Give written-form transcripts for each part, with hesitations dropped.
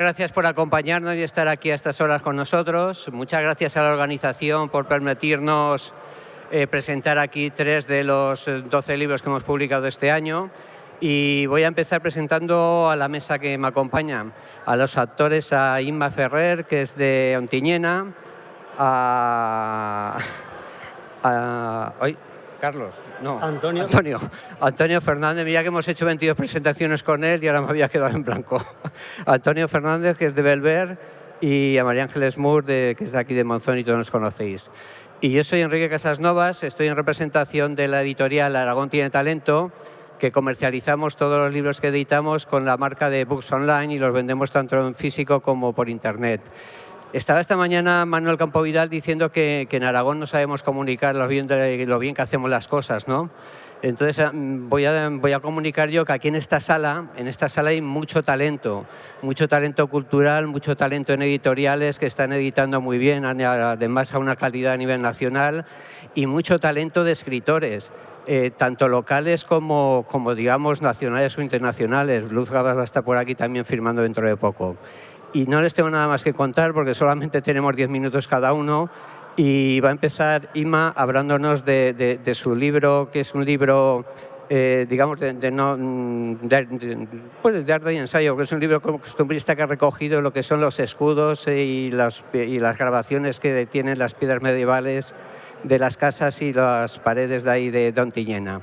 Gracias por acompañarnos y estar aquí a estas horas con nosotros. Muchas gracias a la organización por permitirnos presentar aquí 3 de los 12 libros que hemos publicado este año. Y voy a empezar presentando a la mesa que me acompaña, a los actores, a Inma Ferrer, que es de Ontinyena, Carlos, no, Antonio Fernández. Mira que hemos hecho 22 presentaciones con él y ahora me había quedado en blanco. Antonio Fernández, que es de Belver, y a María Ángeles Moore, que es de aquí de Monzón y todos nos conocéis. Y yo soy Enrique Casasnovas, estoy en representación de la editorial Aragón Tiene Talento, que comercializamos todos los libros que editamos con la marca de Books Online y los vendemos tanto en físico como por Internet. Estaba esta mañana Manuel Campovidal diciendo que en Aragón no sabemos comunicar lo bien que hacemos las cosas, ¿no? Entonces voy a comunicar yo que aquí en esta sala hay mucho talento cultural, mucho talento en editoriales que están editando muy bien, además a una calidad a nivel nacional, y mucho talento de escritores, tanto locales como digamos nacionales o internacionales. Luz Gabas va a estar por aquí también firmando dentro de poco. Y no les tengo nada más que contar porque solamente tenemos 10 minutos cada uno, y va a empezar Inma hablándonos de su libro, que es un libro, digamos, de arte y ensayo, porque es un libro costumbrista que ha recogido lo que son los escudos y las grabaciones que tienen las piedras medievales de las casas y las paredes de ahí de Ontinyena.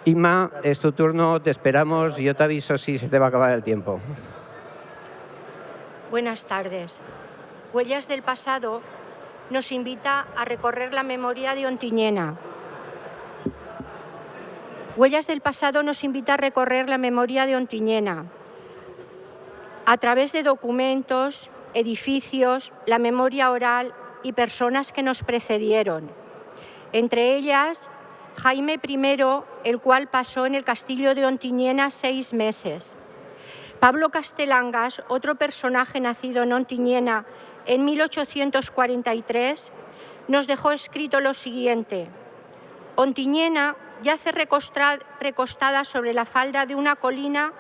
Inma, es tu turno, te esperamos y yo te aviso si se te va a acabar el tiempo. Buenas tardes. Huellas del pasado nos invita a recorrer la memoria de Ontinyena. Huellas del pasado nos invita a recorrer la memoria de Ontinyena a través de documentos, edificios, la memoria oral y personas que nos precedieron. Entre ellas, Jaime I, el cual pasó en el castillo de Ontinyena 6 meses. Pablo Castellangas, otro personaje nacido en Ontinyena en 1843, nos dejó escrito lo siguiente: Ontinyena yace recostada sobre la falda de una colina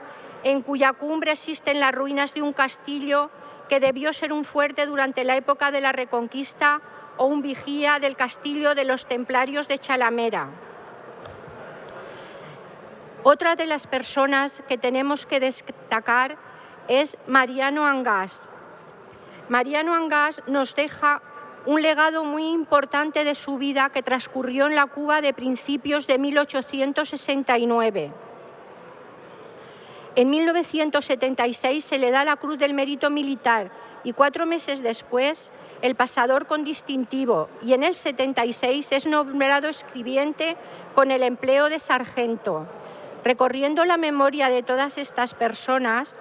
en cuya cumbre existen las ruinas de un castillo que debió ser un fuerte durante la época de la Reconquista o un vigía del castillo de los templarios de Chalamera. Otra de las personas que tenemos que destacar es Mariano Angas. Mariano Angas nos deja un legado muy importante de su vida que transcurrió en la Cuba de principios de 1869. En 1976 se le da la Cruz del Mérito Militar y 4 meses después el Pasador con distintivo, y en el 76 es nombrado escribiente con el empleo de sargento. Recorriendo la memoria de todas estas personas,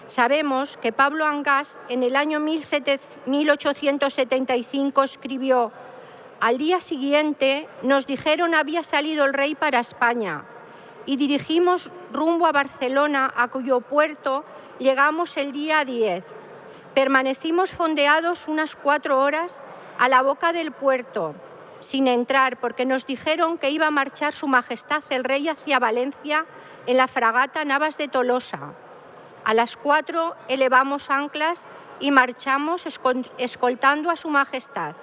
sabemos que Pablo Angas en el año 1875 escribió: al día siguiente nos dijeron había salido el rey para España y dirigimos rumbo a Barcelona, a cuyo puerto llegamos el día 10. Permanecimos fondeados unas 4 horas a la boca del puerto, sin entrar, porque nos dijeron que iba a marchar Su Majestad el Rey hacia Valencia en la fragata Navas de Tolosa. A las 4 elevamos anclas y marchamos escoltando a Su Majestad.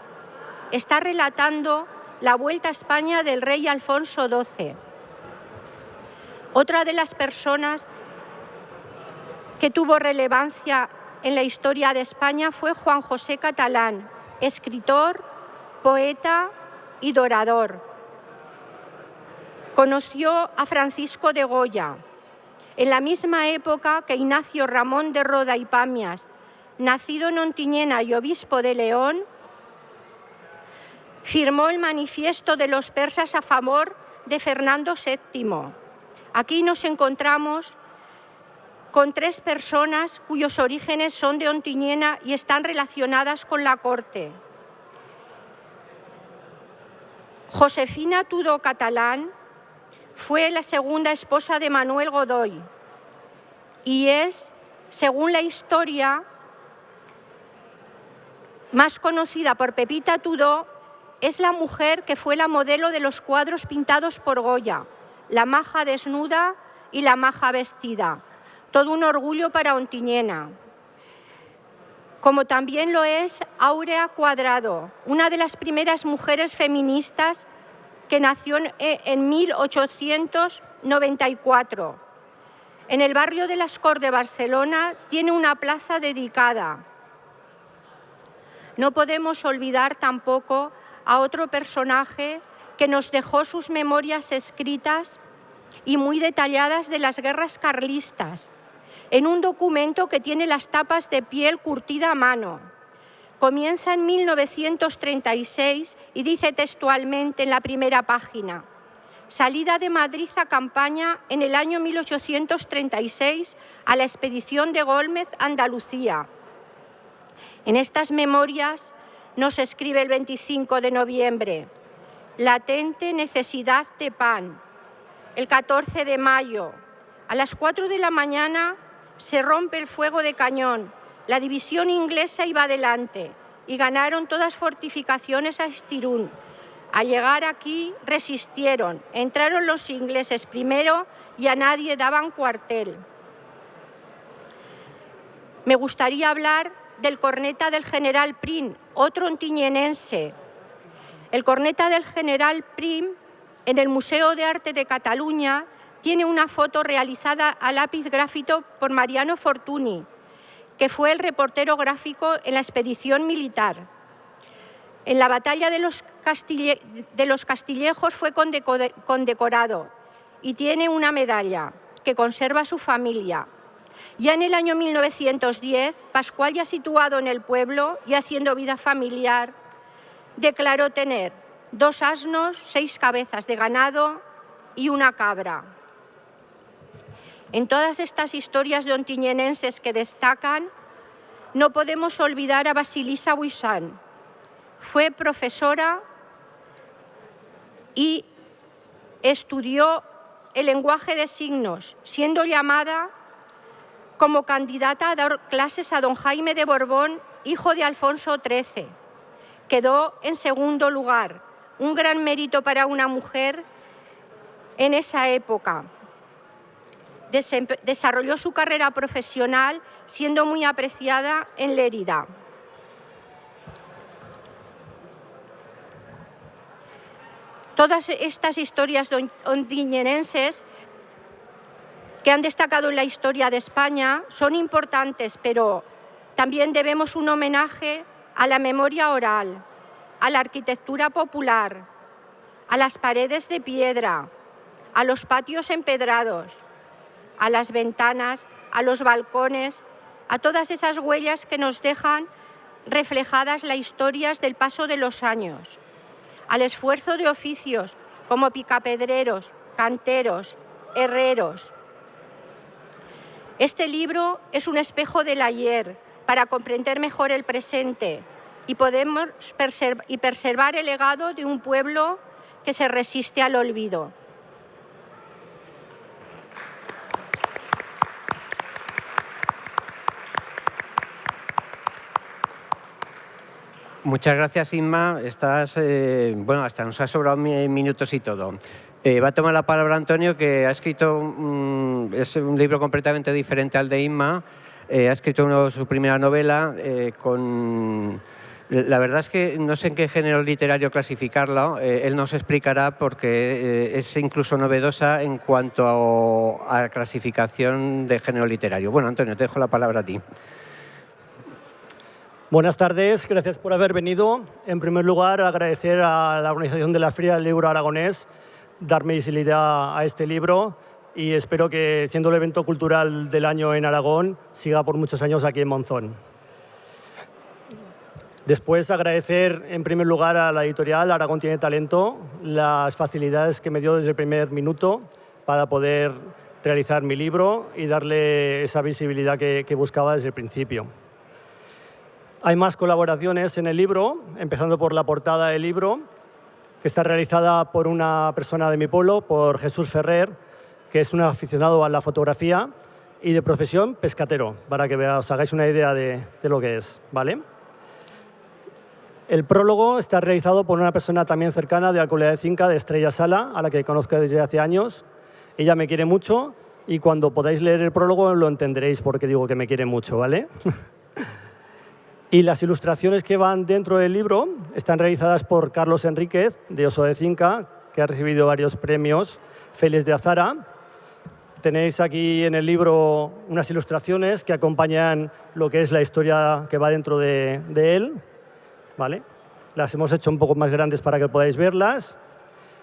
Está relatando la vuelta a España del rey Alfonso XII. Otra de las personas que tuvo relevancia en la historia de España fue Juan José Catalán, escritor, poeta y dorador. Conoció a Francisco de Goya en la misma época que Ignacio Ramón de Roda y Pamias, nacido en Ontinyena y obispo de León, firmó el manifiesto de los persas a favor de Fernando VII. Aquí nos encontramos con 3 personas cuyos orígenes son de Ontinyena y están relacionadas con la corte. Josefina Tudó Catalán fue la segunda esposa de Manuel Godoy y es, según la historia, más conocida por Pepita Tudó, es la mujer que fue la modelo de los cuadros pintados por Goya, La maja desnuda y La maja vestida. Todo un orgullo para Ontinyena. como también lo es Áurea Cuadrado, una de las primeras mujeres feministas que nació en 1894. En el barrio de las Corts de Barcelona tiene una plaza dedicada. No podemos olvidar tampoco a otro personaje que nos dejó sus memorias escritas y muy detalladas de las guerras carlistas, en un documento que tiene las tapas de piel curtida a mano. Comienza en 1936 y dice textualmente en la primera página: salida de Madrid a campaña en el año 1836 a la expedición de Gómez a Andalucía. En estas memorias nos escribe el 25 de noviembre: latente necesidad de pan. El 14 de mayo, a las 4 de la mañana, se rompe el fuego de cañón. La división inglesa iba adelante y ganaron todas fortificaciones a Estirún. Al llegar aquí resistieron, entraron los ingleses primero y a nadie daban cuartel. Me gustaría hablar del corneta del general Prim, otro ontinyenense. El corneta del general Prim, en el Museo de Arte de Cataluña, tiene una foto realizada a lápiz grafito por Mariano Fortuny, que fue el reportero gráfico en la expedición militar. En la batalla de los Castillejos fue condecorado y tiene una medalla que conserva su familia. Ya en el año 1910, Pascual, ya situado en el pueblo y haciendo vida familiar, declaró tener 2 asnos, 6 cabezas de ganado y una cabra. En todas estas historias de ontinyenenses que destacan, no podemos olvidar a Basilisa Buisán. Fue profesora y estudió el lenguaje de signos, siendo llamada como candidata a dar clases a don Jaime de Borbón, hijo de Alfonso XIII. Quedó en segundo lugar, un gran mérito para una mujer en esa época. Desarrolló su carrera profesional siendo muy apreciada en Lérida. Todas estas historias ontinyenenses que han destacado en la historia de España son importantes, pero también debemos un homenaje a la memoria oral, a la arquitectura popular, a las paredes de piedra, a los patios empedrados, a las ventanas, a los balcones, a todas esas huellas que nos dejan reflejadas las historias del paso de los años, al esfuerzo de oficios como picapedreros, canteros, herreros. Este libro es un espejo del ayer para comprender mejor el presente y podemos preservar el legado de un pueblo que se resiste al olvido. Muchas gracias, Inma. Estás, bueno, hasta nos ha sobrado minutos y todo. Va a tomar la palabra Antonio, que ha escrito, es un libro completamente diferente al de Inma. Ha escrito su primera novela la verdad es que no sé en qué género literario clasificarla. Él nos explicará porque es incluso novedosa en cuanto a clasificación de género literario. Bueno, Antonio, te dejo la palabra a ti. Buenas tardes, gracias por haber venido. En primer lugar, agradecer a la organización de la Feria del Libro Aragonés darme visibilidad a este libro y espero que, siendo el evento cultural del año en Aragón, siga por muchos años aquí en Monzón. Después, agradecer en primer lugar a la editorial Aragón Tiene Talento las facilidades que me dio desde el primer minuto para poder realizar mi libro y darle esa visibilidad que buscaba desde el principio. Hay más colaboraciones en el libro, empezando por la portada del libro, que está realizada por una persona de mi pueblo, por Jesús Ferrer, que es un aficionado a la fotografía y de profesión pescatero, para que os hagáis una idea de lo que es, ¿vale? El prólogo está realizado por una persona también cercana de Alcolea de Cinca, de Estrella Sala, a la que conozco desde hace años. Ella me quiere mucho y cuando podáis leer el prólogo lo entenderéis porque digo que me quiere mucho, ¿vale? Y las ilustraciones que van dentro del libro están realizadas por Carlos Enríquez, de Oso de Cinca, que ha recibido varios premios, Félix de Azara. Tenéis aquí en el libro unas ilustraciones que acompañan lo que es la historia que va dentro de él, ¿vale? Las hemos hecho un poco más grandes para que podáis verlas.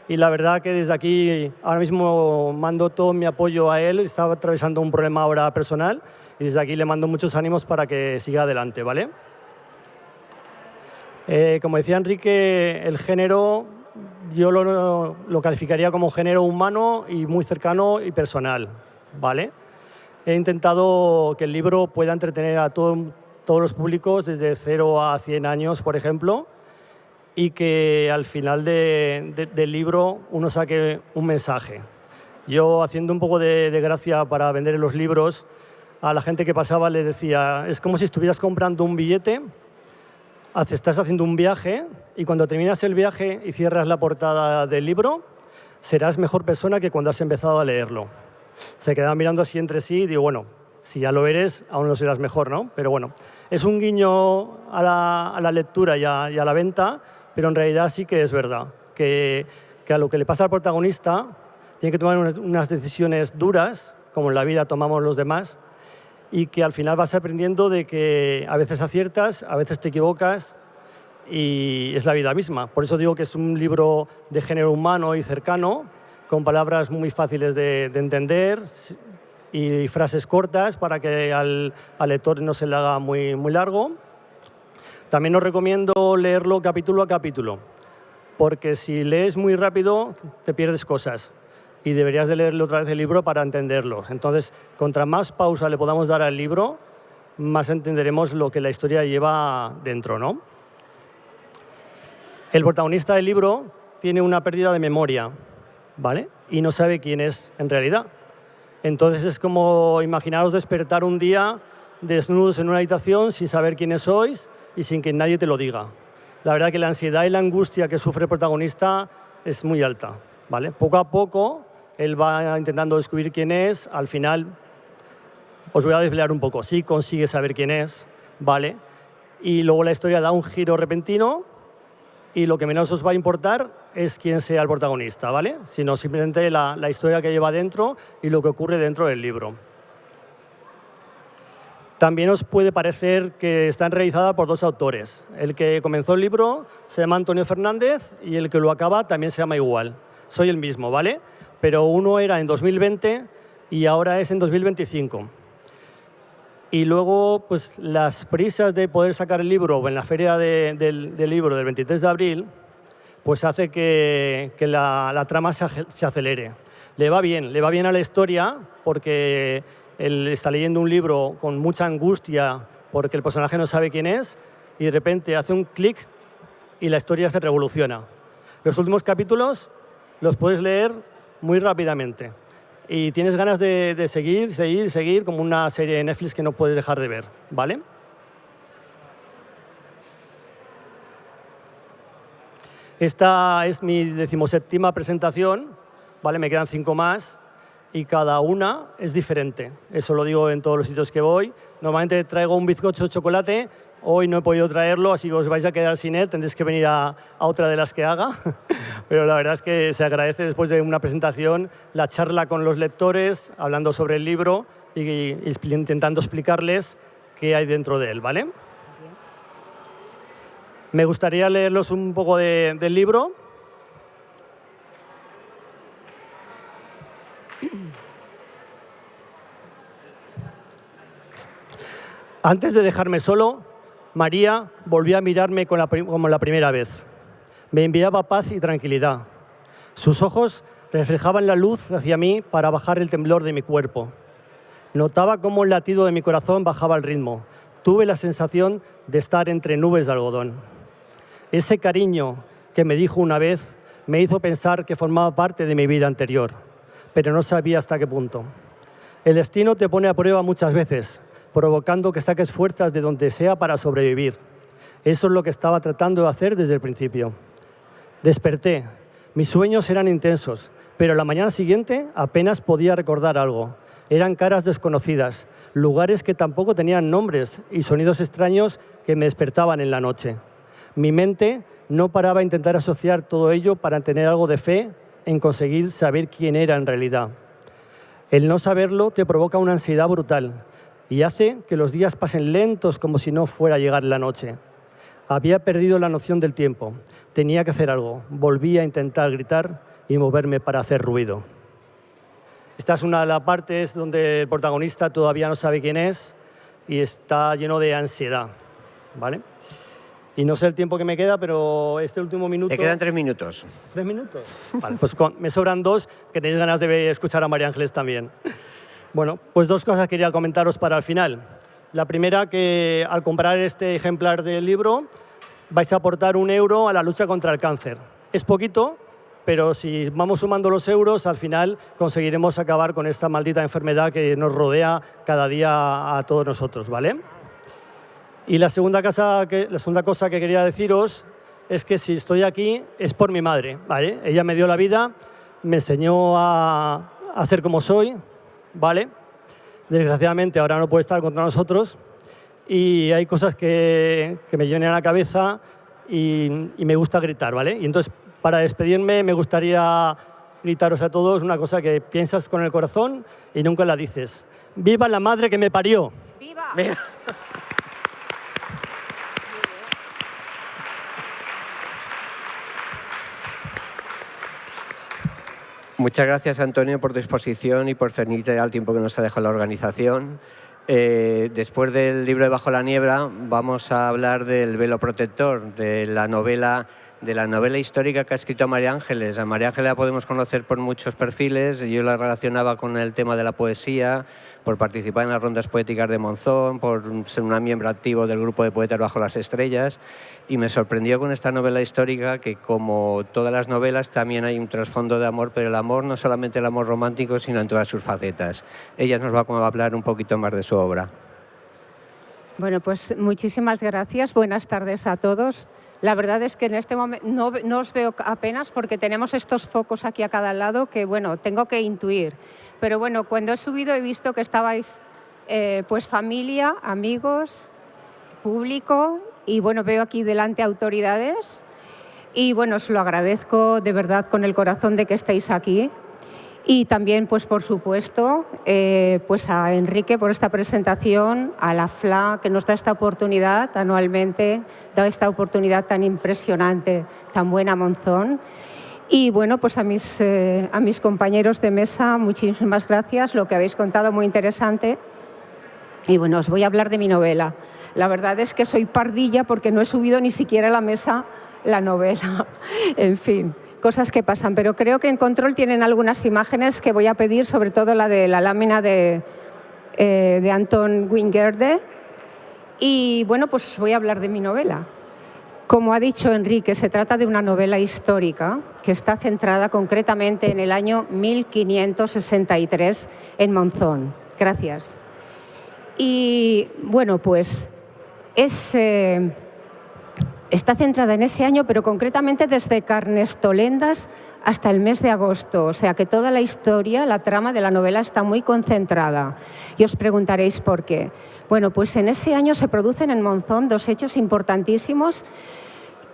Y la verdad que desde aquí ahora mismo mando todo mi apoyo a él. Está atravesando un problema ahora personal y desde aquí le mando muchos ánimos para que siga adelante, ¿vale? Como decía Enrique, el género yo lo calificaría como género humano y muy cercano y personal, ¿vale? He intentado que el libro pueda entretener a todos los públicos desde 0 a 100 años, por ejemplo, y que al final del libro uno saque un mensaje. Yo, haciendo un poco de gracia para vender los libros, a la gente que pasaba le decía, es como si estuvieras comprando un billete, estás haciendo un viaje y cuando terminas el viaje y cierras la portada del libro, serás mejor persona que cuando has empezado a leerlo. Se quedaban mirando así entre sí y digo, bueno, si ya lo eres, aún no serás mejor, ¿no? Pero bueno, es un guiño a la lectura y a la venta, pero en realidad sí que es verdad, que a lo que le pasa al protagonista tiene que tomar unas decisiones duras, como en la vida tomamos los demás, y que al final vas aprendiendo de que a veces aciertas, a veces te equivocas y es la vida misma. Por eso digo que es un libro de género humano y cercano, con palabras muy fáciles de entender y frases cortas para que al lector no se le haga muy largo. También os recomiendo leerlo capítulo a capítulo, porque si lees muy rápido te pierdes cosas. Y deberías de leerle otra vez el libro para entenderlo. Entonces, contra más pausa le podamos dar al libro, más entenderemos lo que la historia lleva dentro, ¿no? El protagonista del libro tiene una pérdida de memoria, ¿vale? Y no sabe quién es en realidad. Entonces es como imaginaros despertar un día desnudos en una habitación sin saber quiénes sois y sin que nadie te lo diga. La verdad que la ansiedad y la angustia que sufre el protagonista es muy alta, ¿vale? Poco a poco él va intentando descubrir quién es. Al final, os voy a desvelar un poco. Sí consigue saber quién es, ¿vale? Y luego la historia da un giro repentino y lo que menos os va a importar es quién sea el protagonista, ¿vale? Sino simplemente la historia que lleva dentro y lo que ocurre dentro del libro. También os puede parecer que está realizada por dos autores. El que comenzó el libro se llama Antonio Fernández y el que lo acaba también se llama igual. Soy el mismo, ¿vale? Pero uno era en 2020 y ahora es en 2025. Y luego, pues las prisas de poder sacar el libro en la feria del libro del 23 de abril, pues hace que la trama se acelere. Le va bien a la historia porque él está leyendo un libro con mucha angustia porque el personaje no sabe quién es y de repente hace un clic y la historia se revoluciona. Los últimos capítulos los puedes leer muy rápidamente y tienes ganas de seguir, como una serie de Netflix que no puedes dejar de ver, ¿vale? Esta es mi 17ª presentación, ¿vale? Me quedan 5 más y cada una es diferente. Eso lo digo en todos los sitios que voy. Normalmente traigo un bizcocho de chocolate. Hoy no he podido traerlo, así que os vais a quedar sin él. Tendréis que venir a otra de las que haga. Pero la verdad es que se agradece después de una presentación la charla con los lectores, hablando sobre el libro y intentando explicarles qué hay dentro de él, ¿vale? Me gustaría leerlos un poco del libro. Antes de dejarme solo, María volvió a mirarme como la primera vez. Me enviaba paz y tranquilidad. Sus ojos reflejaban la luz hacia mí para bajar el temblor de mi cuerpo. Notaba cómo el latido de mi corazón bajaba el ritmo. Tuve la sensación de estar entre nubes de algodón. Ese cariño que me dijo una vez me hizo pensar que formaba parte de mi vida anterior, pero no sabía hasta qué punto. El destino te pone a prueba muchas veces, provocando que saques fuerzas de donde sea para sobrevivir. Eso es lo que estaba tratando de hacer desde el principio. Desperté. Mis sueños eran intensos, pero la mañana siguiente apenas podía recordar algo. Eran caras desconocidas, lugares que tampoco tenían nombres y sonidos extraños que me despertaban en la noche. Mi mente no paraba a intentar asociar todo ello para tener algo de fe en conseguir saber quién era en realidad. El no saberlo te provoca una ansiedad brutal y hace que los días pasen lentos como si no fuera a llegar la noche. Había perdido la noción del tiempo. Tenía que hacer algo. Volví a intentar gritar y moverme para hacer ruido. Esta es una de las partes donde el protagonista todavía no sabe quién es y está lleno de ansiedad, ¿vale? Y no sé el tiempo que me queda, pero este último minuto... Te quedan 3 minutos. ¿3 minutos? Vale, pues me sobran 2, que tenéis ganas de escuchar a María Ángeles también. Bueno, pues 2 cosas quería comentaros para el final. La primera, que al comprar este ejemplar del libro vais a aportar 1 euro a la lucha contra el cáncer. Es poquito, pero si vamos sumando los euros, al final conseguiremos acabar con esta maldita enfermedad que nos rodea cada día a todos nosotros, ¿vale? Y la segunda cosa que quería deciros es que si estoy aquí es por mi madre, ¿vale? Ella me dio la vida, me enseñó a ser como soy, ¿vale? Desgraciadamente ahora no puede estar contra nosotros y hay cosas que me llenan la cabeza y me gusta gritar, ¿vale? Y entonces, para despedirme, me gustaría gritaros a todos una cosa que piensas con el corazón y nunca la dices. ¡Viva la madre que me parió! ¡Viva! Venga. Muchas gracias, Antonio, por tu exposición y por cernirte al tiempo que nos ha dejado la organización. Después del libro de Bajo la niebla, vamos a hablar del velo protector, de la novela histórica que ha escrito María Ángeles. A María Ángeles la podemos conocer por muchos perfiles. Yo la relacionaba con el tema de la poesía, por participar en las rondas poéticas de Monzón, por ser una miembro activo del grupo de poetas Bajo las estrellas. Y me sorprendió con esta novela histórica que, como todas las novelas, también hay un trasfondo de amor, pero el amor no solamente el amor romántico, sino en todas sus facetas. Ella nos va a hablar un poquito más de su obra. Bueno, pues muchísimas gracias. Buenas tardes a todos. La verdad es que en este momento no os veo apenas porque tenemos estos focos aquí a cada lado que, bueno, tengo que intuir. Pero bueno, cuando he subido he visto que estabais pues familia, amigos, público y bueno, veo aquí delante autoridades y bueno, os lo agradezco de verdad con el corazón de que estéis aquí. Y también, pues por supuesto, pues a Enrique por esta presentación, a la FLA que nos da esta oportunidad anualmente, da esta oportunidad tan impresionante, tan buena a Monzón. Y bueno, pues a mis compañeros de mesa, muchísimas gracias, lo que habéis contado muy interesante. Y bueno, os voy a hablar de mi novela. La verdad es que soy pardilla porque no he subido ni siquiera a la mesa la novela. En fin, cosas que pasan. Pero creo que en control tienen algunas imágenes que voy a pedir, sobre todo la de la lámina de Anton Wingerde. Y bueno, pues voy a hablar de mi novela. Como ha dicho Enrique, se trata de una novela histórica que está centrada concretamente en el año 1563 en Monzón. Gracias. Y bueno, pues está centrada en ese año, pero concretamente desde Carnestolendas hasta el mes de agosto. O sea que toda la historia, la trama de la novela está muy concentrada. Y os preguntaréis por qué. Bueno, pues en ese año se producen en Monzón 2 hechos importantísimos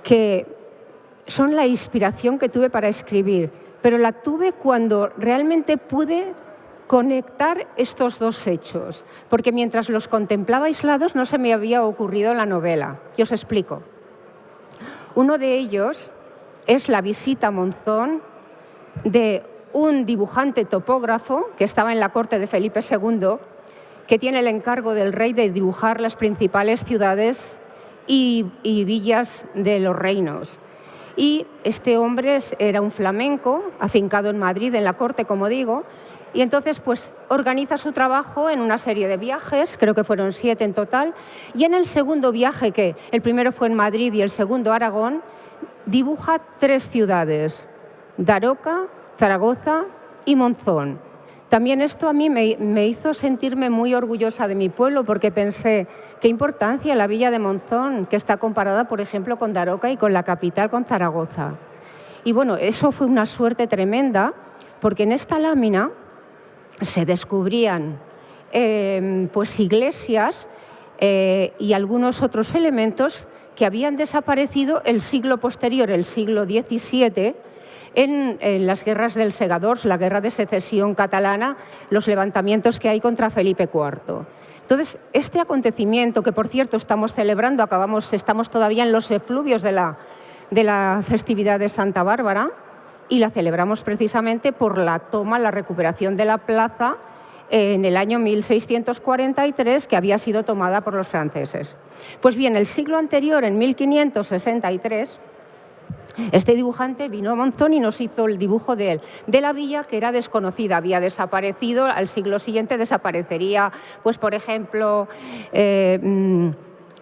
que son la inspiración que tuve para escribir. Pero la tuve cuando realmente pude conectar estos 2 hechos. Porque mientras los contemplaba aislados no se me había ocurrido la novela. Y os explico. Uno de ellos es la visita a Monzón de un dibujante topógrafo que estaba en la corte de Felipe II, que tiene el encargo del rey de dibujar las principales ciudades y villas de los reinos. Y este hombre era un flamenco, afincado en Madrid, en la corte, como digo, y entonces pues organiza su trabajo en una serie de viajes, creo que fueron 7 en total, y en el segundo viaje, que el primero fue en Madrid y el segundo Aragón, dibuja 3 ciudades, Daroca, Zaragoza y Monzón. También esto a mí me hizo sentirme muy orgullosa de mi pueblo porque pensé, qué importancia la villa de Monzón, que está comparada, por ejemplo, con Daroca y con la capital, con Zaragoza. Y bueno, eso fue una suerte tremenda porque en esta lámina se descubrían pues iglesias y algunos otros elementos que habían desaparecido el siglo posterior, el siglo XVII, en las guerras del Segadors, la guerra de secesión catalana, los levantamientos que hay contra Felipe IV. Entonces, este acontecimiento, que por cierto estamos celebrando, estamos todavía en los efluvios de la festividad de Santa Bárbara, y la celebramos precisamente por la toma, la recuperación de la plaza en el año 1643, que había sido tomada por los franceses. Pues bien, el siglo anterior, en 1563, este dibujante vino a Monzón y nos hizo el dibujo de la villa, que era desconocida, había desaparecido, al siglo siguiente desaparecería, pues por ejemplo,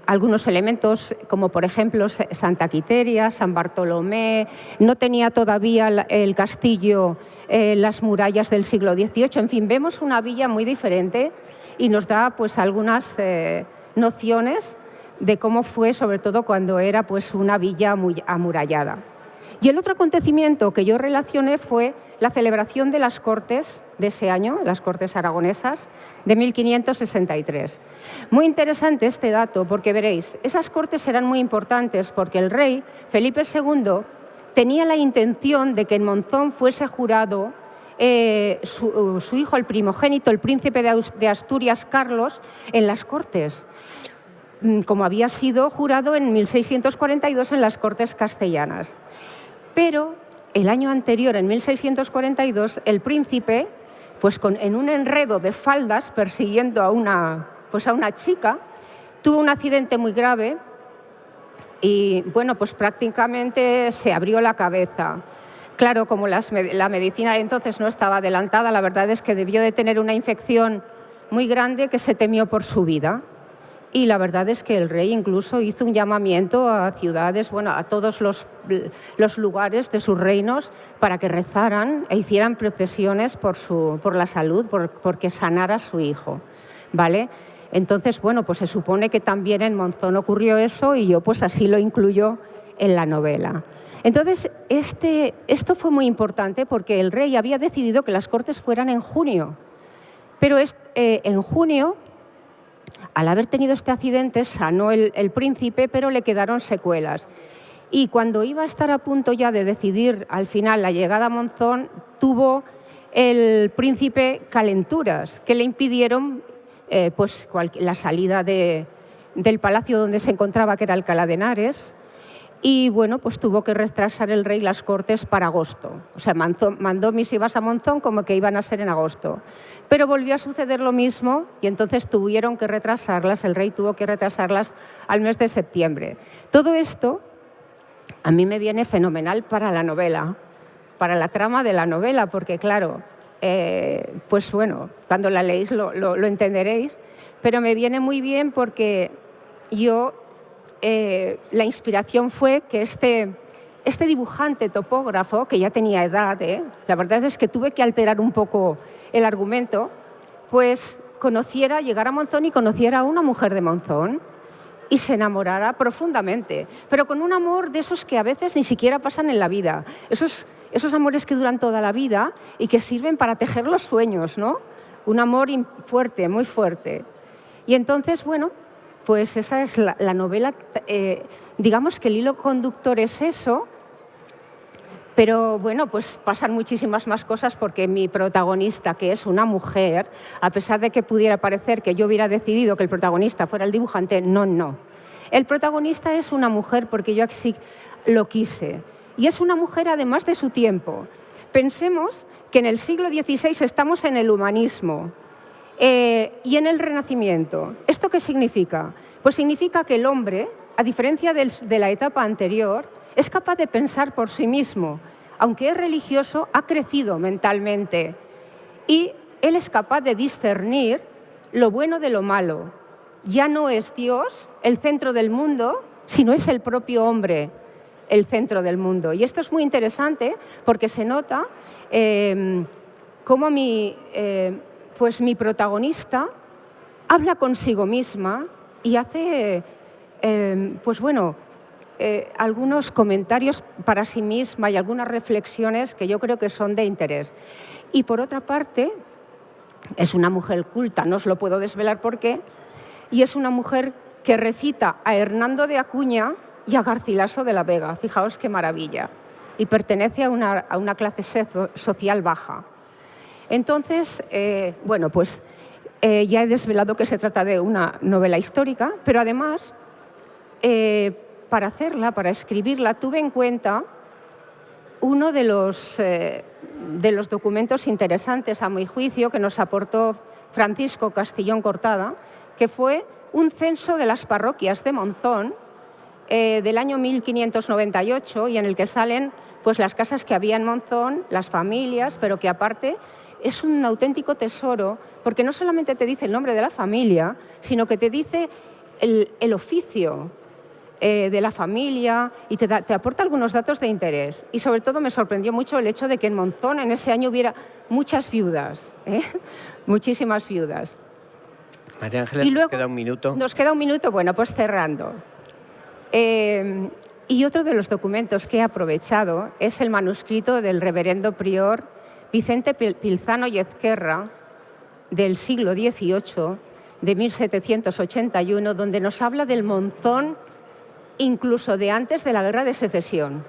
algunos elementos como por ejemplo Santa Quiteria, San Bartolomé, no tenía todavía el castillo, las murallas del siglo XVIII, en fin, vemos una villa muy diferente y nos da pues algunas nociones de cómo fue, sobre todo cuando era pues una villa muy amurallada. Y el otro acontecimiento que yo relacioné fue la celebración de las Cortes de ese año, las Cortes aragonesas, de 1563. Muy interesante este dato porque veréis, esas Cortes eran muy importantes porque el rey Felipe II tenía la intención de que en Monzón fuese jurado su hijo, el primogénito, el príncipe de Asturias, Carlos, en las Cortes, como había sido jurado en 1642 en las Cortes castellanas. Pero el año anterior, en 1642, el príncipe, pues en un enredo de faldas persiguiendo a una chica, tuvo un accidente muy grave y bueno, pues prácticamente se abrió la cabeza. Claro, como la medicina de entonces no estaba adelantada, la verdad es que debió de tener una infección muy grande que se temió por su vida. Y la verdad es que el rey incluso hizo un llamamiento a ciudades, bueno, a todos los lugares de sus reinos para que rezaran e hicieran procesiones por la salud, porque sanara a su hijo, ¿vale? Entonces, bueno, pues se supone que también en Monzón ocurrió eso y yo pues así lo incluyo en la novela. Entonces, esto fue muy importante porque el rey había decidido que las Cortes fueran en junio, pero en junio, al haber tenido este accidente, sanó el príncipe, pero le quedaron secuelas. Y cuando iba a estar a punto ya de decidir al final la llegada a Monzón, tuvo el príncipe calenturas que le impidieron la salida del palacio donde se encontraba, que era Alcalá de Henares. Y bueno, pues tuvo que retrasar el rey las Cortes para agosto. O sea, mandó misivas a Monzón como que iban a ser en agosto. Pero volvió a suceder lo mismo y entonces tuvieron que retrasarlas, el rey tuvo que retrasarlas al mes de septiembre. Todo esto a mí me viene fenomenal para la novela, para la trama de la novela, porque claro, pues bueno, cuando la leéis lo entenderéis, pero me viene muy bien porque yo... la inspiración fue que este dibujante topógrafo, que ya tenía edad, la verdad es que tuve que alterar un poco el argumento, pues llegara a Monzón y conociera a una mujer de Monzón y se enamorara profundamente, pero con un amor de esos que a veces ni siquiera pasan en la vida, esos amores que duran toda la vida y que sirven para tejer los sueños, ¿no? Un amor fuerte, muy fuerte. Y entonces, bueno, pues esa es la novela, digamos que el hilo conductor es eso, pero bueno, pues pasan muchísimas más cosas porque mi protagonista, que es una mujer, a pesar de que pudiera parecer que yo hubiera decidido que el protagonista fuera el dibujante, no. El protagonista es una mujer porque yo así lo quise. Y es una mujer además de su tiempo. Pensemos que en el siglo XVI estamos en el humanismo. Y en el Renacimiento. ¿Esto qué significa? Pues significa que el hombre, a diferencia de la etapa anterior, es capaz de pensar por sí mismo. Aunque es religioso, ha crecido mentalmente. Y él es capaz de discernir lo bueno de lo malo. Ya no es Dios el centro del mundo, sino es el propio hombre el centro del mundo. Y esto es muy interesante porque se nota cómo mi protagonista habla consigo misma y hace, algunos comentarios para sí misma y algunas reflexiones que yo creo que son de interés. Y por otra parte, Es una mujer culta, no os lo puedo desvelar por qué, y es una mujer que recita a Hernando de Acuña y a Garcilaso de la Vega. Fijaos qué maravilla. Y pertenece a una clase social baja. Entonces, bueno, pues ya he desvelado que se trata de una novela histórica, pero además, para hacerla, para escribirla, tuve en cuenta uno de los documentos interesantes, a mi juicio, que nos aportó Francisco Castillón Cortada, que fue un censo de las parroquias de Monzón del año 1598, y en el que salen pues, las casas que había en Monzón, las familias, pero que aparte es un auténtico tesoro, porque no solamente te dice el nombre de la familia, sino que te dice el oficio de la familia y te aporta algunos datos de interés. Y sobre todo me sorprendió mucho el hecho de que en Monzón en ese año hubiera muchas viudas, muchísimas viudas. María Ángeles, nos queda un minuto. Nos queda un minuto, bueno, pues cerrando. Y otro de los documentos que he aprovechado es el manuscrito del reverendo prior Vicente Pilzano y Ezquerra, del siglo XVIII, de 1781, donde nos habla del Monzón incluso de antes de la Guerra de Secesión.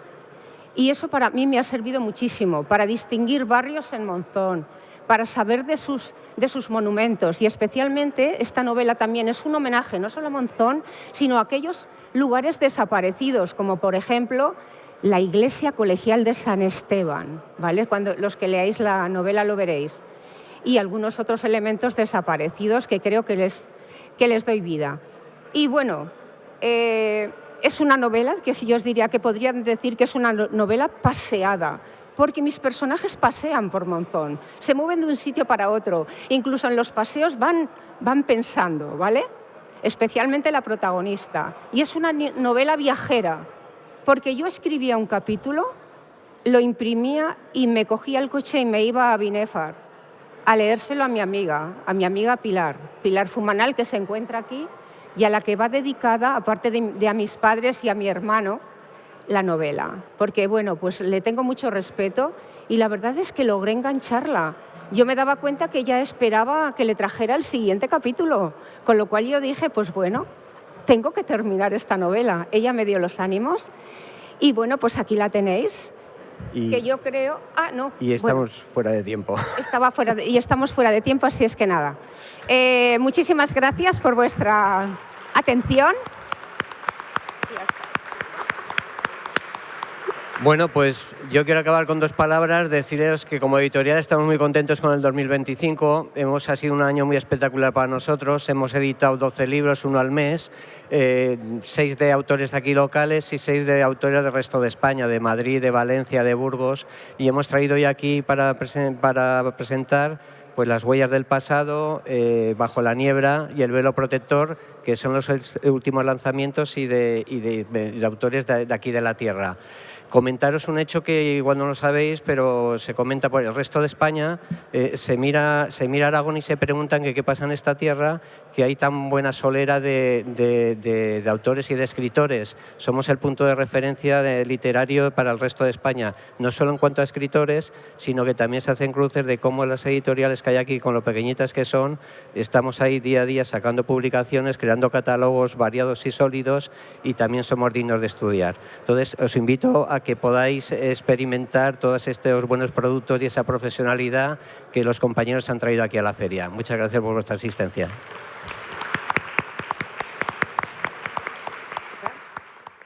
Y eso para mí me ha servido muchísimo, para distinguir barrios en Monzón, para saber de sus monumentos. Y especialmente esta novela también es un homenaje no solo a Monzón, sino a aquellos lugares desaparecidos, como por ejemplo la iglesia colegial de San Esteban, ¿vale? Cuando los que leáis la novela lo veréis. Y algunos otros elementos desaparecidos que creo que les doy vida. Y bueno, es una novela que si yo os diría que podrían decir que es una novela paseada, porque mis personajes pasean por Monzón, se mueven de un sitio para otro, incluso en los paseos van pensando, ¿vale? Especialmente la protagonista. Y es una novela viajera, porque yo escribía un capítulo, lo imprimía y me cogía el coche y me iba a Binéfar a leérselo a mi amiga Pilar Fumanal, que se encuentra aquí, y a la que va dedicada, aparte de a mis padres y a mi hermano, la novela. Porque, bueno, pues le tengo mucho respeto y la verdad es que logré engancharla. Yo me daba cuenta que ella esperaba que le trajera el siguiente capítulo, con lo cual yo dije, pues bueno, tengo que terminar esta novela. Ella me dio los ánimos y, bueno, pues aquí la tenéis. Que yo creo... no. Y estamos fuera de tiempo. Y estamos fuera de tiempo, así es que nada. Muchísimas gracias por vuestra atención. Bueno, pues yo quiero acabar con 2 palabras, deciros que como editorial estamos muy contentos con el 2025, ha sido un año muy espectacular para nosotros, hemos editado 12 libros, 1 al mes, 6 de autores de aquí locales y 6 de autores del resto de España, de Madrid, de Valencia, de Burgos, y hemos traído hoy aquí para presentar pues Las huellas del pasado, Bajo la niebla y El velo protector, que son los últimos lanzamientos y de autores de aquí de la tierra. Comentaros un hecho que igual no lo sabéis, pero se comenta por el resto de España, se mira Aragón y se preguntan que qué pasa en esta tierra, que hay tan buena solera de autores y de escritores. Somos el punto de referencia literario para el resto de España, no solo en cuanto a escritores, sino que también se hacen cruces de cómo las editoriales que hay aquí, con lo pequeñitas que son, estamos ahí día a día sacando publicaciones, creando catálogos variados y sólidos, y también somos dignos de estudiar. Entonces, os invito a que podáis experimentar todos estos buenos productos y esa profesionalidad que los compañeros han traído aquí a la feria. Muchas gracias por vuestra asistencia.